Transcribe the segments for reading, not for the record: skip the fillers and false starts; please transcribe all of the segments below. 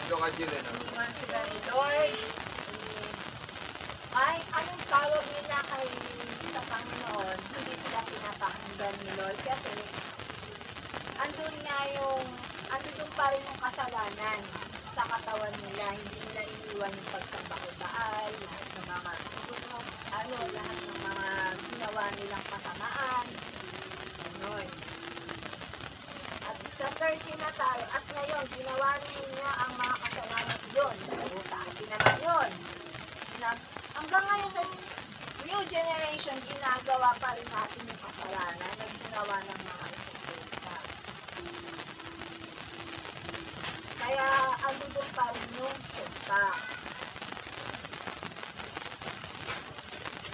dito ka Jiren. Iwan sila ni Lord. Kahit anong tawag nila kay sa Panginoon, hindi sila pinapakinggan ni Lord kasi andun pa rin yung kasalanan sa katawan nila. Hindi nila iniwan yung pagsamba kay Baal, lahat ng mga ginawa nilang kasamaan. Ganun. At sa 30 na tayo, at ngayon, ginawa niya ang mga kasalanan yun. Sa atin naman yun. Hanggang ngayon sa new generation, ginagawa pa rin natin yung kasalanan na ginawa ng mga Israelita. Kaya ano doon pa rin yung sumpa.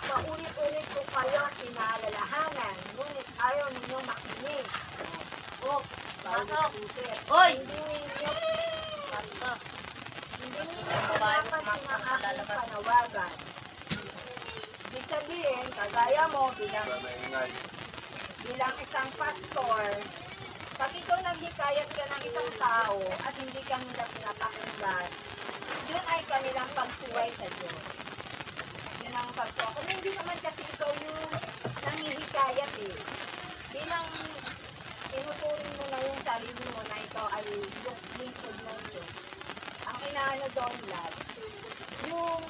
Paulit-ulit ko kayo pinaalalahanan, ngunit ayaw ninyong makinig. Pasok! Oy! Pasok! Hindi ninyo pinapansin ang aking panawagan. Ibig sabihin, kagaya mo bilang isang pastor, pag ikaw naghikayat ka ng isang tao at hindi ka nila pinapakinggan, yun ay kanilang pagsuway sa Diyos. Yun ang pagsuway. Kung hindi naman kasi ikaw yung nanghihikayat bilang tinuturing mo na yung sarili mo na ikaw ay lingkod ng Diyos. Ang inaano doon lang, yung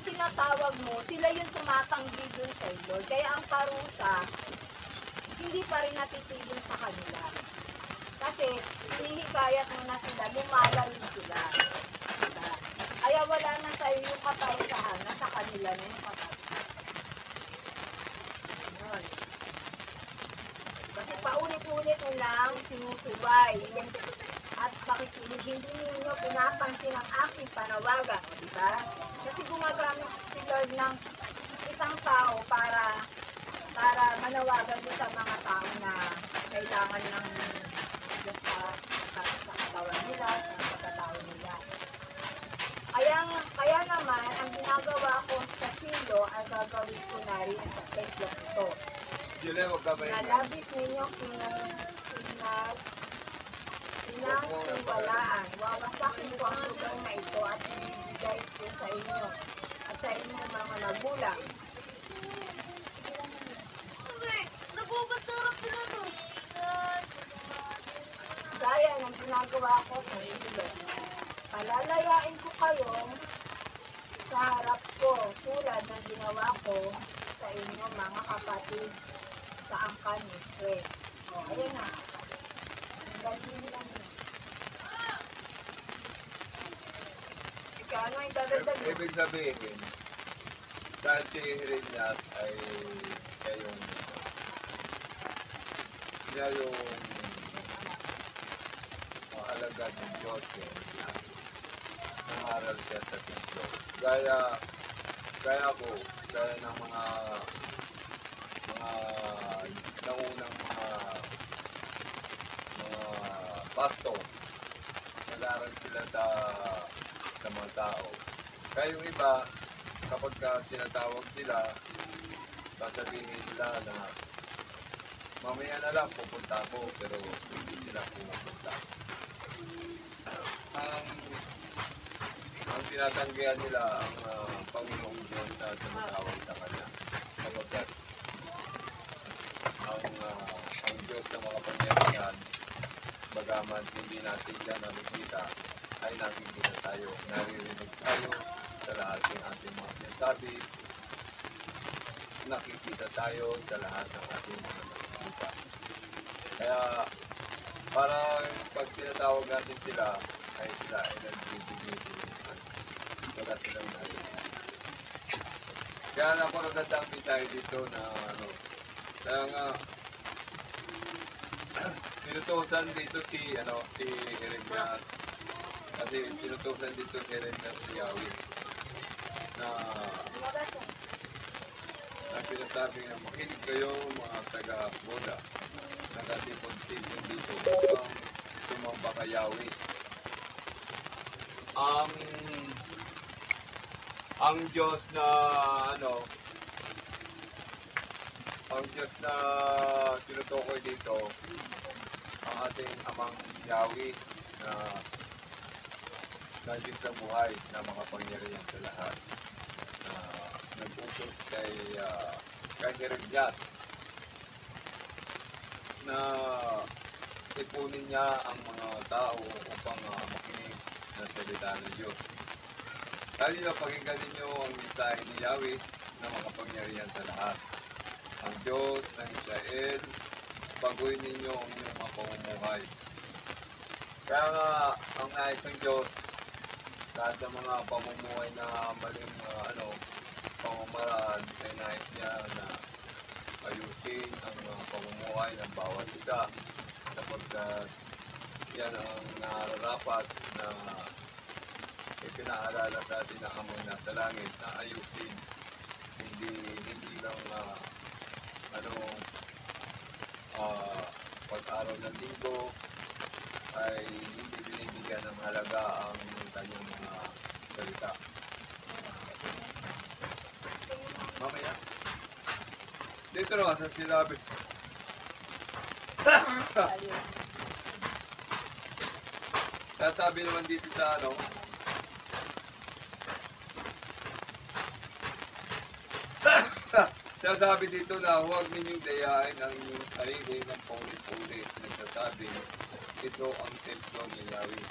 tinatawag mo, sila yung tumatanggi dun sa Lord. Kaya ang parusa, hindi pa rin natitigil sa kanila. Kasi, hinihikayat mo na sila, lumalalim sila. Diba? Kaya wala na sa'yo yung kaparusahan, nasa kanila na yung kaparusahan. Yun. Kasi paulit-ulit mo lang sinusubay at pakikinig, hindi ninyo pinapansin ang aking panawagan, diba? Kasi gumagamit si Lord ng isang tao para manawagan din sa mga tao na kailangan ng Diyos sa katawan nila, sa pagkatao nila. Kaya naman, ang ginagawa ko sa Shiloh ay gagawin ko na rin sa templo ito. Nalabis ninyo pinagtiwalaan. Wawasakin ko ang lugar na ito at ibibigay ko sa inyo at sa inyong mga magulang. Gaya ng ginagawa ko sa Shiloh. Palalayain ko kayo sa harap ko tulad ng ginawa ko sa inyo mga kapatid sa angkan ni Israel. Ayan na. Galing lang yun. Ikaw, ano yung dadagdag mo? Ibig sabihin, dahil si Jeremias ay siya yung alagad ng Diyos, nangaral siya sa Diyos. Gaya ko, gaya ng mga naunang mga pastor, nag-aaral sila sa mga tao. Kaya yung iba, kapag tinatawag sila, sasabihin nila na mamaya na lang pupunta ako, pero hindi sila pupunta. Ang tinatanggihan nila ang Panginoong Diyos na tumatawag sa Kanya. Kapagkat ang Diyos na makapangyarihan, bagaman hindi natin siya nakikita, ay nakikita tayo, naririnig tayo sa lahat ng ating mga sinasabi, nakikita tayo sa lahat ng ating mga nakikita. Kaya, para pag tinatawag natin sila, ay sila ay nagbibigay wala silang narinig. Kaya napakaganda ang mensahe dito na kaya nga tinutusan dito si Jeremias, kasi tinutusan dito si Jeremias si Yahweh na sinasabi na makinig kayo mga taga-Boda, taga-tipon-tipon dito upang sumamba kay Yahweh. Ang Diyos na ang Diyos na tinutukoy dito, ang ating amang Yahweh na naging sa buhay na makapangyarihan sa lahat. Nag-utos kay Jeremias na ipunin niya ang mga tao upang makinig ng salita ng Diyos. Dahil pakinggan ninyo ang mensahe ni Yahweh na makapangyarihan sa lahat. Ang Diyos ng Israel, baguhin ninyo ang inyong mga pamumuhay. Kaya nga, ang nais ng Diyos, lahat ng mga pamumuhay na maling pamamaraan, ay nais niya na ayusin ang pamumuhay ng bawat isa, sapagkat yan ang nararapat na ipinaalala sa atin ng Amang nasa langit na ayusin, hindi lang pag-araw ng linggo ay hindi binibigyan ng halaga ang kanyang mga salita. Mamaya. Dito naman sa sinabi. Kaya sabi naman dito sa sabi dito na huwag ninyong dayain ang inyong sarili ng paulit-ulit. Nagsasabi, ito ang templo ni Yahweh.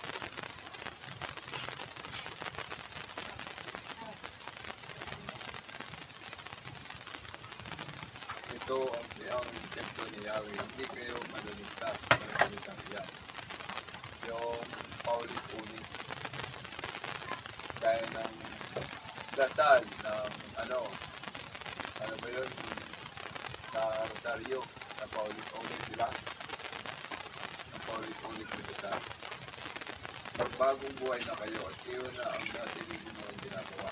Ito ang templo ni Yahweh. Hindi kayo maluligtas ng salitang iyan. Yung paulit-ulit. Kaya ng dasal ng ano ba yun? Sa Rosario, na paulit-ulit sila. Ang paulit-ulit na dasal. Magbagong buhay na kayo at iyon na ang dati ninyo ang ginagawa.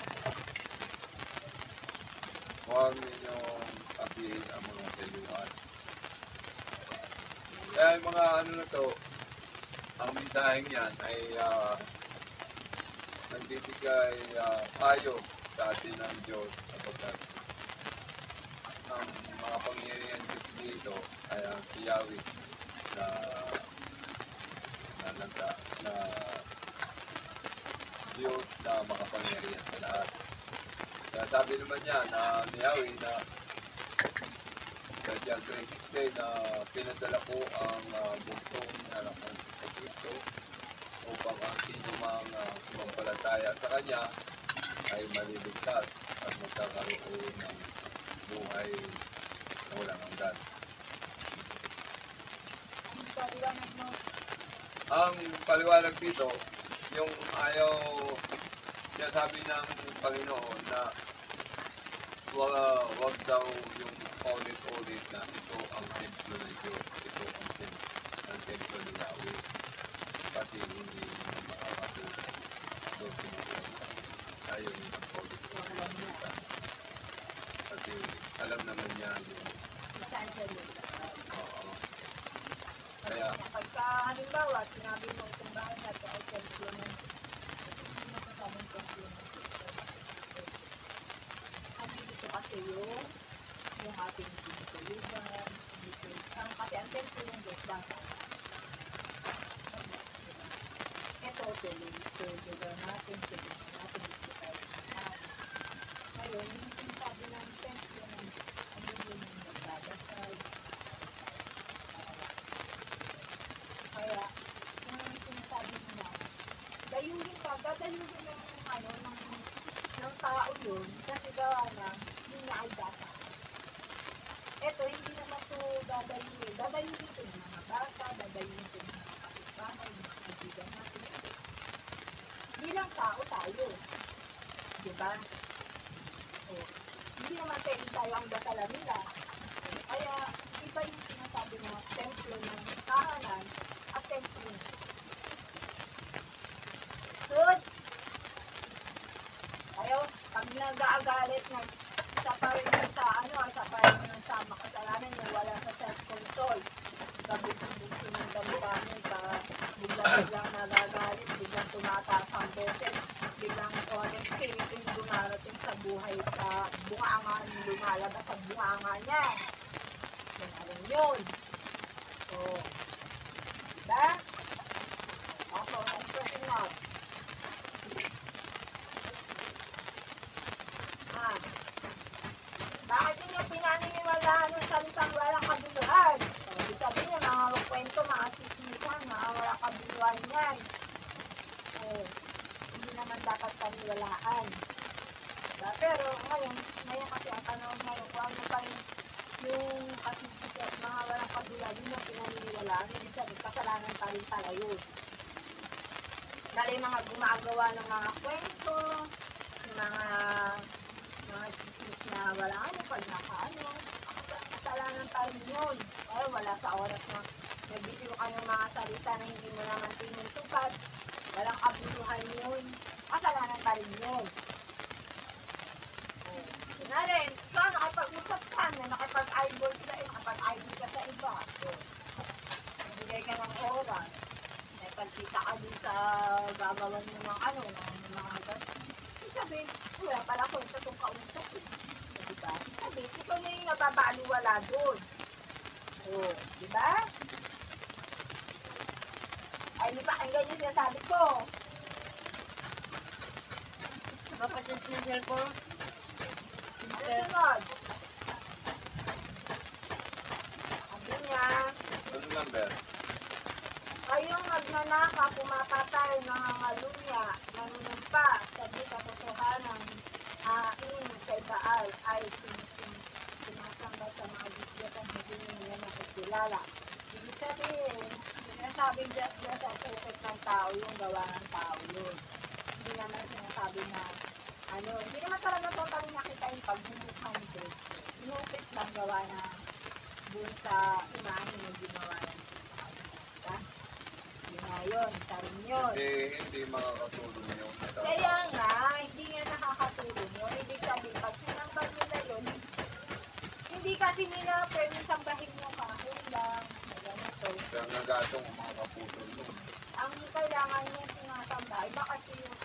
Huwag ninyong apihin ang mga tayuan. Kaya yung mga na to, ang mensaheng yan ay nagbibigay payo sa atin ng Diyos sapagkat ang mga pangyarihan dito ay ang si Yahweh na Diyos na makapangyarihan sa lahat. Kaya sabi naman niya na ni Yahweh na sa John 3:16 na pinadala ko ang buktong na ng Kristo upang ang sino mang sumampalataya sa Kanya ay maliligtas at magkakaroon ng buhay na walang hanggan. Ang paliwanag dito, yung ayaw niya sabi ng Panginoon na wag daw yung paulit-ulit na ito ang templo ng Diyos, ito ang templo ni Yahweh. Kasi hindi makakatulong doon sinusunod. Ayaw niya ng paulit-ulit. Kasi alam naman niya yung kaya pagka halimbawa sinabi mo itong bahay na ito ay templo ng masasabing templo ng dito kasi yung ating pinagulugan dito kasi ang templo ng Diyos bata ito tuloy natin dito tayo ngayon yung sinasabi ng templo ng ang yung nagdadasal. Kaya, yung sinasabi mo na, dadayuhin ng tao yun, kasi gawa na, yun na ay data. Eto, hindi naman ito dadayuhin. Dadayuhin ito ng mga bata, dadayuhin ito ng mga kapitbahay, ng mga kaibigan natin. Bilang tao tayo. Diba? Hindi naman tayo ang dasalan nila. Kaya, iba yung sinasabi ng templo ng tahanan at templo ng good. Kayo, pag nag-aagalit na isa pa rin yung sa makasalanan niya, wala sa self-control. Kabusong-busong ng damdamin pa, biglang nagagalit, biglang tumataas ang boses, biglang honest spirit yung dumarating sa buhay sa bungangan, lumalabas sa bungangan niya. Alam yun. So, diba? Ako, ang person out. Pero ngayon kasi ang panahon ngayon, kung ano pa rin yung kasi mga walang pagdulan, yun ang pinaniniwalaan, ibig sabihin, kasalanan pa rin pala yun. Dahil yung mga gumagawa ng mga kwento, yung mga chismis na wala ano, pag nakaano, kasalanan pa rin yun. Kaya wala sa oras na nagbibiro ka ng mga salita na hindi mo naman tinutupad, walang kabuluhan yun, kasalanan pa rin yun. Yun na rin, ikaw nakipag-usap ka, nakipag-eyeball ka sa iba. Nagbigay ka ng oras. Pagkita ka dun sa gagawan mo ng ano, ng mga ganun. Sabihin, wala pala ko ito itong kausap eh. Diba? Sabihin, ikaw na yung nababaliwala dun. Oo, diba? Ay, di ba, ang ganyan sinasabi ko. Kapatid ng cellphone. Ano sunod? Sabi niya, Ano number? kayong magnanakaw, pumapatay, nangangalunya, nanunumpa, sabi katotohanan, hain kay Baal ay sinasamba sa mga Diyos ang hindi nila nakikilala. Ibig sabihin, sinasabing Diyos ang perfect ng tao, yung gawa ng tao yun. Hindi naman sinasabi na, hindi naman talaga totally nakita yung pagmumukha ni Kristo. Inupit lang gawa na dun sa imahe na ginawa ng Diyos sa kanila. Diba? Yun, isa rin yun. Hindi makakatulong yung Kaya nga, hindi nga nakakatulong yun. Ibig sabihin, pag sinamba nila yun, hindi kasi nila pwedeng sambahin yung kahon lang. Ganito. Kaya nagatong ang mga kaputol mo. Ang kailangan niya sinasamba, iba kasi yung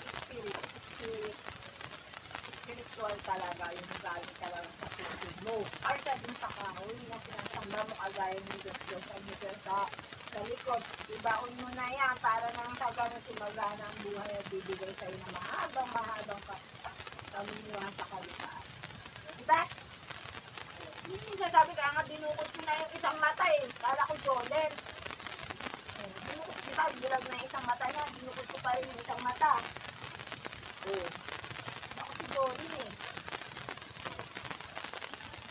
spiritual talaga, yung galing talaga sa puso mo. Or sa din sa kahoy na sinasamba mo kagaya ng Diyos ang Diyos sa likod. Ibaon mo na yan para nang sa ganun sumagana ang buhay at bibigay sa'yo ng mahabang kaminiwa sa kalupaan. Diba? Yung sasabi ka nga, dinukot ko na yung isang mata eh. Kala ko Jolen. Dinukot, diba? Bulag na yung isang mata niya. Dinukot ko pa rin yung isang mata. Oo. Ako si Jolen eh.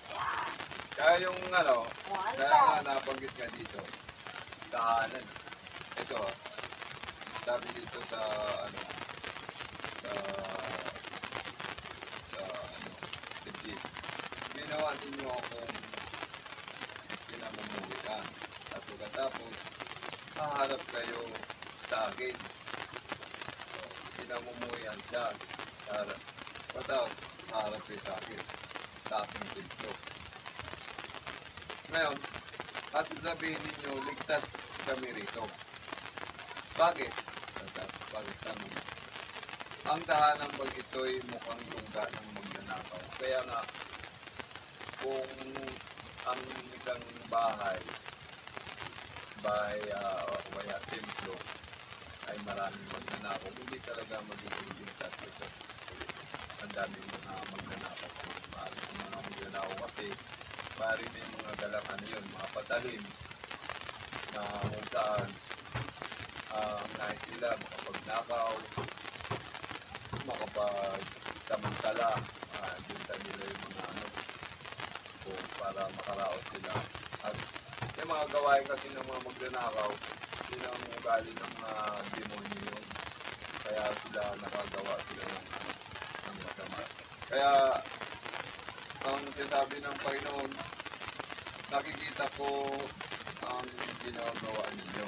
Ayan. Kaya yung ano, Ano kaya ba? nga nabanggit nga dito, tahanan. Ito, sabi dito sa ano, sa Egypt. Ginawa ninyo akong pinamumulian. At pagkatapos, haharap kayo sa akin. So, pinamumulian siya. Patapos, haharap kayo sa akin. Sa aking templo. Ngayon, at sabihin ninyo, ligtas kami rito. Bakit? Bakit tanong? Ang tahanang pag ito'y mukhang lungga ng magnanakaw. Kaya nga, kung ang isang bahay, kaya templo, ay maraming magnanakaw, hindi talaga magiging ligtas ito. Ang daming mga magnanakaw. Maraming mga magnanakaw kasi maaaring may mga galakan yun, mga patalim, na kung saan nais nila makapagnakaw, makapagsamantala, binta nila yung mga ano, kung para makaraos sila. At yung mga gawain kasi ng mga magnanakaw, yun ang ugali ng mga demonyo yun. Kaya sila nakagawa sila ng masama. Kaya ang sinasabi ng Panginoon, nakikita ko ang ginagawa ninyo.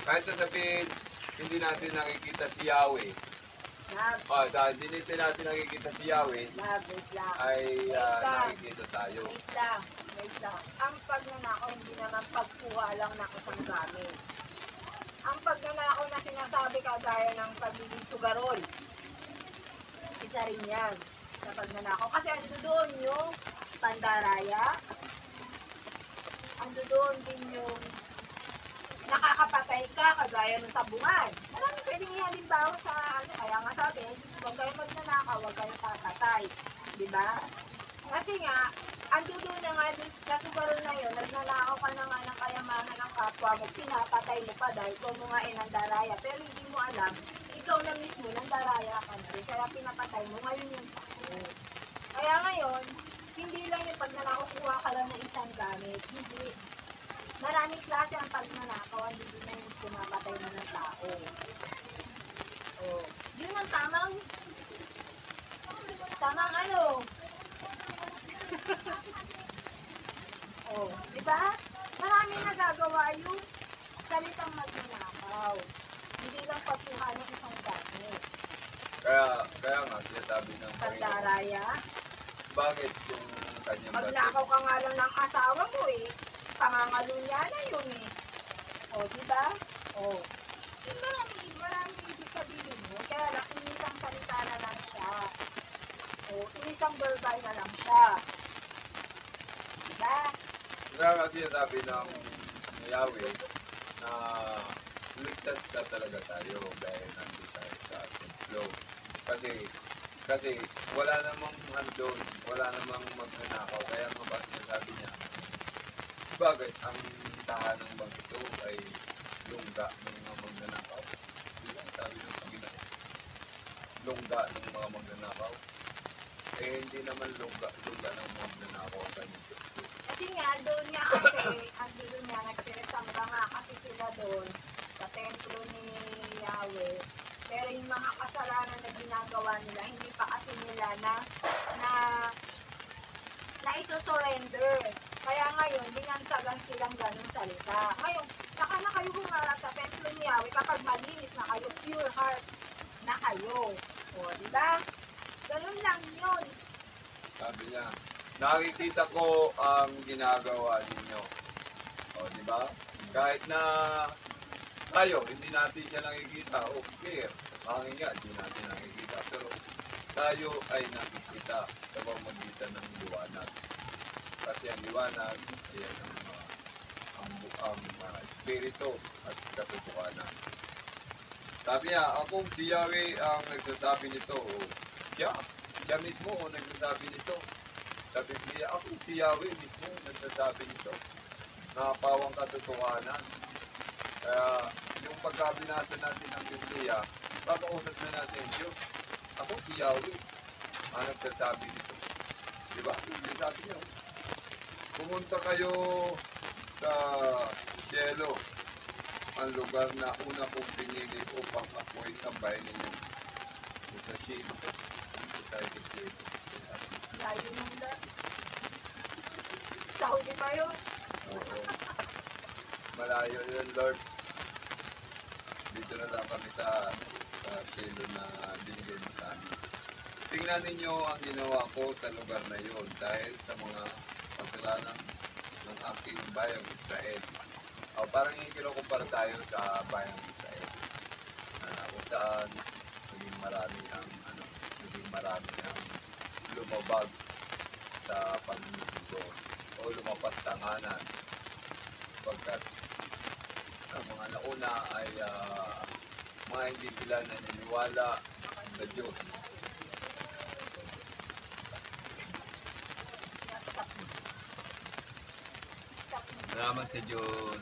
Kahit sasabihin, hindi natin nakikita si Yahweh. Dahil hindi natin nakikita si Yahweh, Wait lang. ay Wait lang. nakikita tayo. Wait lang. Ang pagnanakaw, hindi naman pagkuha lang ng isang gamit. Ang pagnanakaw na sinasabi kagaya ng pagiging sugarol, isa rin yan sa pagnanakaw. Kasi ando doon yung pandaraya, ando doon din yung nakakapatay ka kagaya ng sabungan. Marami pwedeng ihalimbawa sa ano, kaya nga sabi, huwag kayong magnanakaw, huwag kayong papatay. Diba? Kasi nga, ando doon na nga doon sa sugarol na yun, nagnanakaw ka na nga ng kayamanan ng kapwa mo, pinapatay mo pa dahil kung mo nga inandaraya, pero hindi mo alam, ikaw na mismo, nandaraya ka na rin. Kaya pinapatay mo ngayon yung tao. Kaya ngayon, hindi lang yung pag nakukuha ka lang ng isang gamit. Hindi. Maraming klase ang pagnanakaw, hindi na yung pumapatay mo ng tao. Oh, yun ang tamang ano. Oh, di ba? Maraming nagagawa yung salitang magnanakaw. Hindi lang pagkuha ng isang gamit. Kaya nga, sinasabi ng Panginoon, Pandaraya. bakit yung kanyang Magnakaw ka nga lang ng asawa mo eh. Pangangalunya na yun eh. O, di ba? O. Marami ibig sabihin mo. Kaya lang, inisang salita na lang siya. O, inisang verbal na lang siya. Di ba? Kaya nga sinasabi ng Yahweh na ligtas na talaga tayo dahil nandito tayo sa templo. Kasi wala namang handon, wala namang magnanakaw. Kaya nga ba sinasabi niya, bakit ang tahanang bang ito ay lungga ng mga magnanakaw? Diba? Sabi ng Panginoon, lungga ng mga magnanakaw. Eh hindi naman lungga ng mga magnanakaw ang kanyang templo. Kasi nga, doon nga kasi, doon nga, nagsiresamba nga kasi sila doon sa templo ni Yahweh. Pero yung mga kasalanan na ginagawa nila, hindi pa kasi nila na isosurrender. Kaya ngayon, binansagan silang ganong salita. Ngayon, saka na kayo humarap sa templo ni Yahweh kapag malinis na kayo, pure heart na kayo. O, di ba? Ganun lang yun. Sabi niya, nakikita ko ang ginagawa ninyo. O, di ba? Kahit na tayo, hindi natin siya nakikita. O, clear. Hangin nga, hindi natin nakikita. Pero tayo ay nakikita sa pamamagitan ng liwanag. Kasi ang liwanag, yan ang espiritu at katotohanan. Sabi niya, akong si Yahweh ang nagsasabi nito. O, siya mismo ang nagsasabi nito. Sa Biblia, ako si Yahweh mismo nagsasabi nito na pawang katotohanan. Kaya yung pagkabinasa natin ng Biblia, papausap na natin, Diyos, ako si Yahweh ang nagsasabi nito. Diba? Sabi niyo, pumunta kayo sa cielo, ang lugar na una kong pinili upang ako'y tambahin ninyo. Sa cielo, sa cielo. Layo nung lang. Saudi pa yun. Oo. Malayo yun, Lord. Dito na lang kami sa silo na binigay mo sa amin. Tingnan ninyo ang ginawa ko sa lugar na yun dahil sa mga kasalanan ng aking bayang Israel. O, parang ikinukumpara tayo sa bayang Israel. Kung saan naging marami ang lumabag sa pagmundo o lumapas tanganan pagkat ang mga nauna ay mga hindi sila naniniwala sa Diyos. Stop mo. Stop mo. Salamat sa Diyos.